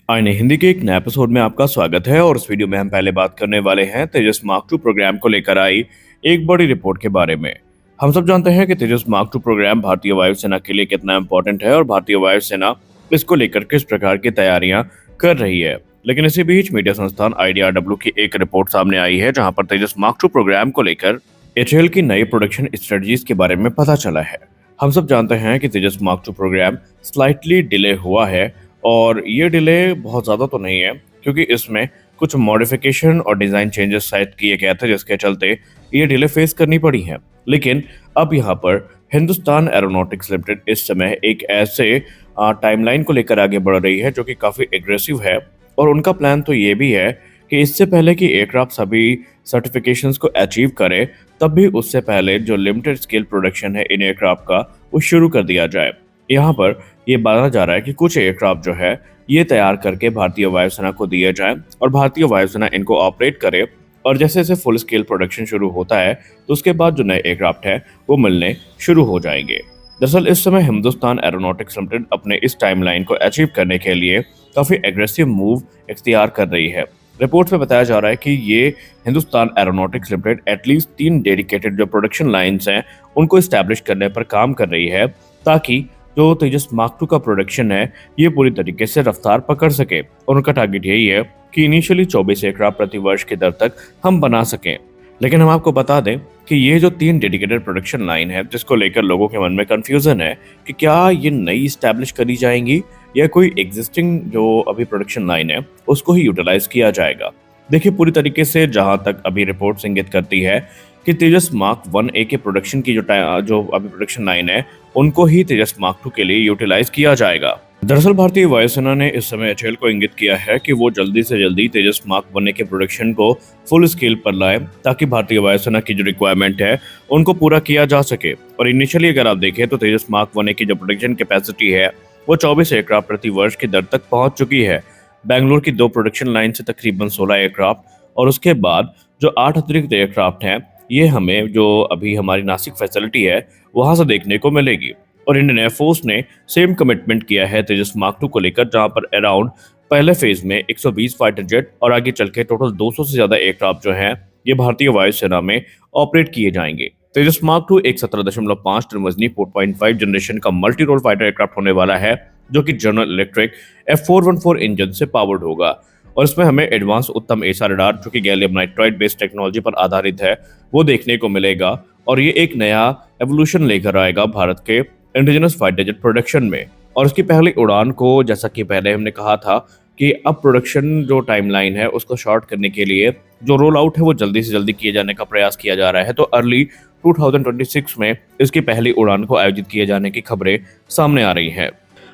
आईने हिंदी के एक नए एपिसोड में आपका स्वागत है और इस वीडियो में हम पहले बात करने वाले हैं तेजस मार्क टू प्रोग्राम को लेकर आई एक बड़ी रिपोर्ट के बारे में। हम सब जानते हैं कि तेजस मार्क टू प्रोग्राम भारतीय वायुसेना के लिए कितना इंपॉर्टेंट है और भारतीय वायुसेना इसको लेकर किस प्रकार की तैयारियां कर रही है। लेकिन इसी बीच मीडिया संस्थान IDRW की एक रिपोर्ट सामने आई है जहां पर तेजस मार्क टू प्रोग्राम को लेकर HAL की नई प्रोडक्शन स्ट्रेटजीज के बारे में पता चला है। हम सब जानते हैं कि Tejas mark two programme slightly delay हुआ है और ये डिले बहुत ज़्यादा तो नहीं है क्योंकि इसमें कुछ मॉडिफिकेशन और डिज़ाइन चेंजेस शायद किए गए थे जिसके चलते ये डिले फेस करनी पड़ी है। लेकिन अब यहाँ पर हिंदुस्तान एरोनॉटिक्स लिमिटेड इस समय एक ऐसे टाइमलाइन को लेकर आगे बढ़ रही है जो कि काफ़ी एग्रेसिव है और उनका प्लान तो ये भी है कि इससे पहले कि एयरक्राफ्ट सभी सर्टिफिकेशंस को अचीव करे तब भी उससे पहले जो लिमिटेड स्केल प्रोडक्शन है इन एयरक्राफ्ट का वो शुरू कर दिया जाए। यहाँ पर ये माना जा रहा है कि कुछ एयरक्राफ्ट जो है ये तैयार करके भारतीय वायुसेना को दिए जाए और भारतीय वायुसेना इनको ऑपरेट करे और जैसे जैसे फुल स्केल प्रोडक्शन शुरू होता है तो उसके बाद जो नए एयरक्राफ्ट है वो मिलने शुरू हो जाएंगे। दरअसल इस समय हिंदुस्तान एरोनॉटिक्स लिमिटेड अपने इस टाइमलाइन को अचीव करने के लिए काफ़ी एग्रेसिव मूव इख्तियार कर रही है। रिपोर्ट में बताया जा रहा है कि ये Hindustan aeronautics limited at least 3 dedicated जो प्रोडक्शन लाइंस हैं उनको इस्टेब्लिश करने पर काम कर रही है ताकि जो तेजस मार्क टू का प्रोडक्शन है ये पूरी तरीके से रफ्तार पकड़ सके और उनका टारगेट यही है कि इनिशियली 24 एयरक्राफ्ट प्रति वर्ष की दर तक हम बना सकें। लेकिन हम आपको बता दें कि ये जो 3 डेडिकेटेड प्रोडक्शन लाइन है जिसको लेकर लोगों के मन में कंफ्यूजन है कि क्या ये नई इस्टेब्लिश करी जाएंगी या कोई एग्जिस्टिंग जो अभी प्रोडक्शन लाइन है उसको ही यूटिलाइज किया जाएगा। देखिए पूरी तरीके से जहां तक अभी रिपोर्ट इंगित करती है कि तेजस मार्क 1A के प्रोडक्शन की जो अभी प्रोडक्शन लाइन है उनको ही तेजस मार्क 2 के लिए यूटिलाइज किया जाएगा। दरअसल भारतीय वायुसेना ने इस समय HAL को इंगित किया है कि वो जल्दी से जल्दी तेजस मार्क 1A के प्रोडक्शन को फुल स्केल पर लाए ताकि भारतीय वायुसेना की जो रिक्वायरमेंट है उनको पूरा किया जा सके। और इनिशियली अगर आप देखें तो तेजस मार्क 1A की जो प्रोडक्शन कैपेसिटी है वो 24 एयरक्राफ्ट प्रति वर्ष की दर तक पहुंच चुकी है। बेंगलुरु की 2 प्रोडक्शन लाइन से तकरीबन 16 एयरक्राफ्ट और उसके बाद जो 8 अतिरिक्त एयरक्राफ्ट हैं ये हमें जो अभी हमारी नासिक फैसिलिटी है वहां से देखने को मिलेगी। और इंडियन एयरफोर्स ने सेम कमिटमेंट किया है तेजस मार्क 2 को लेकर जहां पर अराउंड पहले फेज में 120 फाइटर जेट और आगे चल के टोटल 200 से ज्यादा एयरक्राफ्ट जो हैं ये भारतीय वायुसेना में ऑपरेट किए जाएंगे। तेजस मार्क 2 एक 17.5 टन वजनी 4.5 जनरेशन का मल्टी रोल फाइटर एयरक्राफ्ट होने वाला है जो कि जनरल इलेक्ट्रिक F414 इंजन से पावर्ड होगा और इसमें हमें एडवांस उत्तम एसा रडार जो कि गैलियम नाइट्राइड बेस्ड टेक्नोलॉजी पर आधारित है वो देखने को मिलेगा और ये एक नया एवोल्यूशन लेकर आएगा भारत के इंडिजिनस फाइटर जेट प्रोडक्शन में। और उसकी पहली उड़ान को जैसा कि पहले हमने कहा था कि अब प्रोडक्शन जो टाइमलाइन है उसको शॉर्ट करने के लिए जो रोल आउट है वो जल्दी से जल्दी किए जाने का प्रयास किया जा रहा है। तो अर्ली 2026 में इसकी पहली उड़ान को आयोजित किए जाने की खबरें सामने आ रही हैं।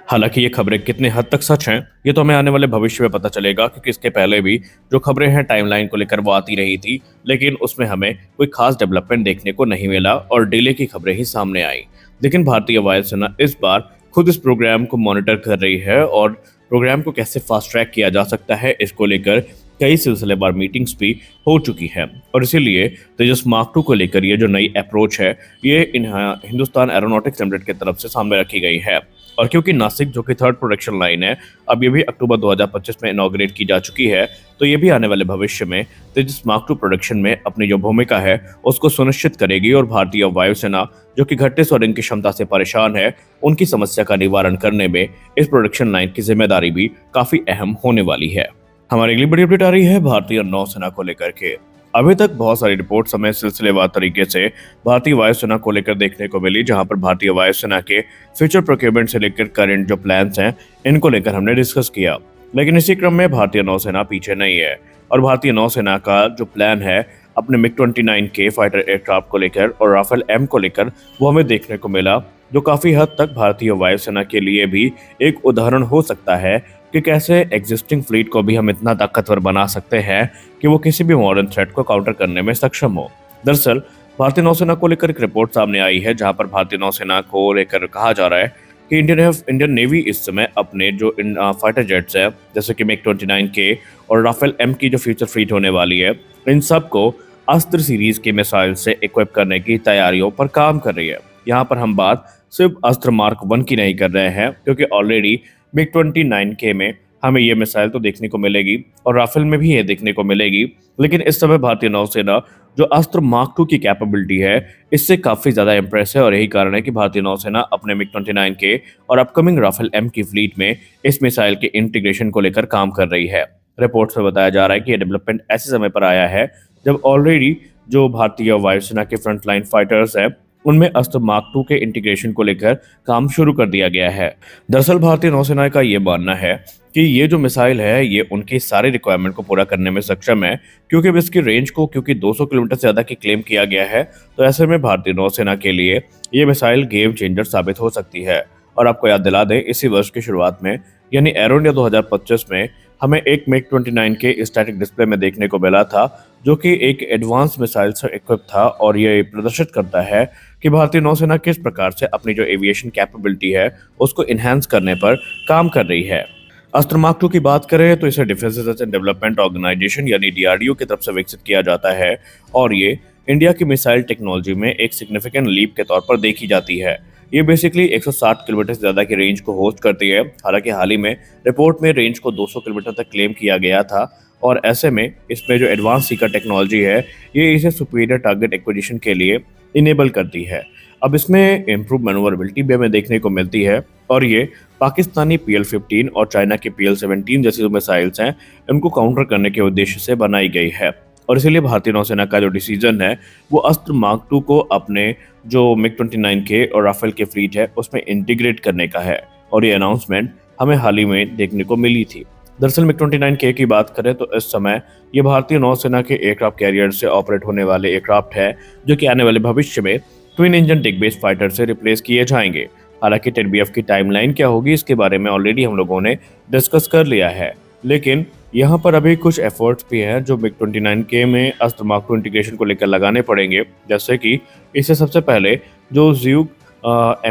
हालांकि ये खबरें कितने हद तक सच हैं ये तो हमें आने वाले भविष्य में पता चलेगा क्योंकि इसके पहले भी जो खबरें हैं टाइमलाइन को लेकर वो आती रही थी लेकिन उसमें हमें कोई खास डेवलपमेंट देखने को नहीं मिला और डिले की खबरें ही सामने आई। लेकिन भारतीय वायुसेना इस बार खुद इस प्रोग्राम को मॉनिटर कर रही है और प्रोग्राम को कैसे फास्ट ट्रैक किया जा सकता है इसको लेकर कई सिलसिलेवार मीटिंग्स भी हो चुकी हैं और इसीलिए तेजस मार्क 2 को लेकर ये जो नई अप्रोच है ये हिंदुस्तान एरोनॉटिक्स लिमिटेड की तरफ से सामने रखी गई है। और क्योंकि नासिक जो कि 3rd प्रोडक्शन लाइन है अब ये भी अक्टूबर 2025 में इनॉग्रेट की जा चुकी है तो ये भी आने वाले भविष्य में तेजस मार्क 2 प्रोडक्शन में अपनी जो भूमिका है उसको सुनिश्चित करेगी और भारतीय वायुसेना जो कि घटते स्वर्ण की क्षमता से परेशान है उनकी समस्या का निवारण करने में इस प्रोडक्शन लाइन की जिम्मेदारी भी काफी अहम होने वाली है। हमारी अगली बड़ी अपडेट आ रही है भारतीय नौसेना को लेकर के। अभी तक बहुत सारी रिपोर्ट्स हमें सिलसिलेवार तरीके से भारतीय वायुसेना को लेकर देखने को मिली जहां पर भारतीय वायुसेना के फ्यूचर प्रोक्योरमेंट से लेकर करंट जो प्लान्स हैं इनको लेकर हमने डिस्कस किया। लेकिन इसी क्रम में भारतीय नौसेना पीछे नहीं है और भारतीय नौसेना का जो प्लान है अपने MiG-29K फाइटर एयरक्राफ्ट को लेकर और राफेल M को लेकर वो हमें देखने को मिला जो काफी हद तक भारतीय वायुसेना के लिए भी एक उदाहरण हो सकता है कि कैसे एग्जिस्टिंग फ्लीट को भी हम इतना ताकतवर बना सकते हैं कि वो किसी भी मॉडर्न थ्रेट को काउंटर करने में सक्षम हो। दरअसल भारतीय नौसेना को लेकर एक रिपोर्ट सामने आई है जहां पर भारतीय नौसेना को लेकर कहा जा रहा है कि इंडियन नेवी इस समय अपने जो फाइटर जेट्स है जैसे कि MiG-29K और राफेल M की जो फ्यूचर फ्लीट होने वाली है इन सब को अस्त्र सीरीज के मिसाइल से इक्विप करने की तैयारियों पर काम कर रही है। यहाँ पर हम बात सिर्फ अस्त्र मार्क 1 की नहीं कर रहे हैं क्योंकि ऑलरेडी MiG-29K में हमें ये मिसाइल तो देखने को मिलेगी और राफेल में भी ये देखने को मिलेगी, लेकिन इस समय भारतीय नौसेना जो अस्त्र मार्क 2 की कैपेबिलिटी है, इससे काफी ज्यादा इंप्रेस है और यही कारण है कि भारतीय नौसेना अपने मिग-29 के और अपकमिंग राफेल एम की फ्लीट में इस मिसाइल के इंटीग्रेशन को लेकर काम कर रही है। रिपोर्ट्स में बताया जा रहा है कि यह डेवलपमेंट ऐसे समय पर आया है जब ऑलरेडी जो भारतीय वायुसेना के फ्रंटलाइन फाइटर्स हैं, उनमें अस्त्र मार्क 2 के इंटीग्रेशन को लेकर काम शुरू कर दिया गया है। दरअसल भारतीय नौसेना का ये मानना है कि ये जो मिसाइल है ये उनकी सारी रिक्वायरमेंट को पूरा करने में सक्षम है, क्योंकि अब इसकी रेंज को 200 किलोमीटर से ज़्यादा की क्लेम किया गया है। तो ऐसे में भारतीय नौसेना के लिए ये मिसाइल गेम चेंजर साबित हो सकती है। और आपको याद दिला दें, इसी वर्ष की शुरुआत में यानी एरो इंडिया 2025 में हमें एक मिग-29 के स्टैटिक डिस्प्ले में देखने को मिला था, जो कि एक एडवांस मिसाइल से इक्विप था और ये प्रदर्शित करता है कि भारतीय नौसेना किस प्रकार से अपनी जो एविएशन कैपेबिलिटी है उसको इन्हांस करने पर काम कर रही है। अस्त्र मार्क 2 की बात करें तो इसे defence research and development organisation यानी डीआरडीओ की तरफ से विकसित किया जाता है और ये इंडिया की मिसाइल टेक्नोलॉजी में एक सिग्निफिकेंट लीप के तौर पर देखी जाती है। ये बेसिकली 160 किलोमीटर से ज़्यादा की रेंज को होस्ट करती है। हालांकि हाल ही में रिपोर्ट में रेंज को 200 किलोमीटर तक क्लेम किया गया था और ऐसे में इसमें जो एडवांस सीकर टेक्नोलॉजी है ये इसे सुपीरियर टारगेट एक्विजिशन के लिए इनेबल करती है। अब इसमें इम्प्रूव मैन्यूवरेबिलिटी भी हमें देखने को मिलती है और ये पाकिस्तानी PL-15 और चाइना के PL-17 जैसी जो मिसाइल्स हैं इनको काउंटर करने के उद्देश्य से बनाई गई है। और इसीलिए भारतीय नौसेना का जो डिसीजन है वो अस्त्र मार्क 2 को अपने जो मिग-29 के और राफेल के फ्लीट है उसमें इंटीग्रेट करने का है और ये अनाउंसमेंट हमें हाल ही में देखने को मिली थी। दरअसल मिग-29 के की बात करें तो इस समय ये भारतीय नौसेना के एयरक्राफ्ट कैरियर से ऑपरेट होने वाले एयरक्राफ्ट है जो कि आने वाले भविष्य में ट्विन इंजन डिग बेस्ड फाइटर से रिप्लेस किए जाएंगे। हालांकि 10BF की टाइमलाइन क्या होगी इसके बारे में ऑलरेडी हम लोगों ने डिस्कस कर लिया है, लेकिन यहाँ पर अभी कुछ एफर्ट्स भी हैं जो मिग-29 के में अस्त्र मार्क 2 इंटीग्रेशन को लेकर लगाने पड़ेंगे। जैसे कि इससे सबसे पहले जो ज़्यूग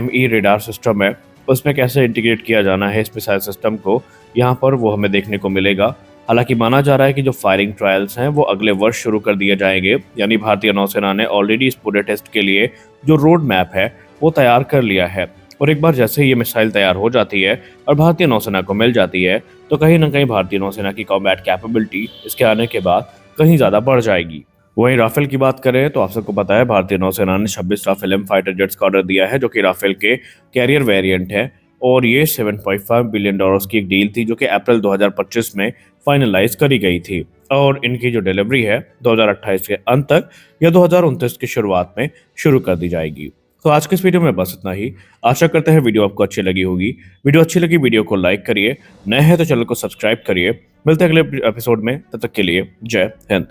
ME रेडार सिस्टम है उसमें कैसे इंटीग्रेट किया जाना है इस मिसाइल सिस्टम को, यहाँ पर वो हमें देखने को मिलेगा। हालांकि माना जा रहा है कि जो फायरिंग ट्रायल्स हैं वो अगले वर्ष शुरू कर दिए जाएंगे, यानी भारतीय नौसेना ने ऑलरेडी इस पूरे टेस्ट के लिए जो रोड मैप है वो तैयार कर लिया है और एक बार जैसे ये मिसाइल तैयार हो जाती है और भारतीय नौसेना को मिल जाती है तो कहीं ना कहीं भारतीय नौसेना की कॉम्बैट कैपेबिलिटी इसके आने के बाद कहीं ज़्यादा बढ़ जाएगी। वहीं राफेल की बात करें तो आप सबको पता है भारतीय नौसेना ने 26 राफेल एम फाइटर जेट्स का ऑर्डर दिया है जो कि राफेल के कैरियर वेरिएंट है और ये $7.5 बिलियन की एक डील थी जो कि अप्रैल 2025 में फाइनलाइज करी गई थी और इनकी जो डिलीवरी है 2028 के अंत तक या 2029 की शुरुआत में शुरू कर दी जाएगी। तो आज के इस वीडियो में बस इतना ही। आशा करते हैं वीडियो आपको अच्छी लगी होगी। वीडियो अच्छी लगी वीडियो को लाइक करिए, नए हैं तो चैनल को सब्सक्राइब करिए। मिलते हैं अगले एपिसोड में, तब तक के लिए जय हिंद।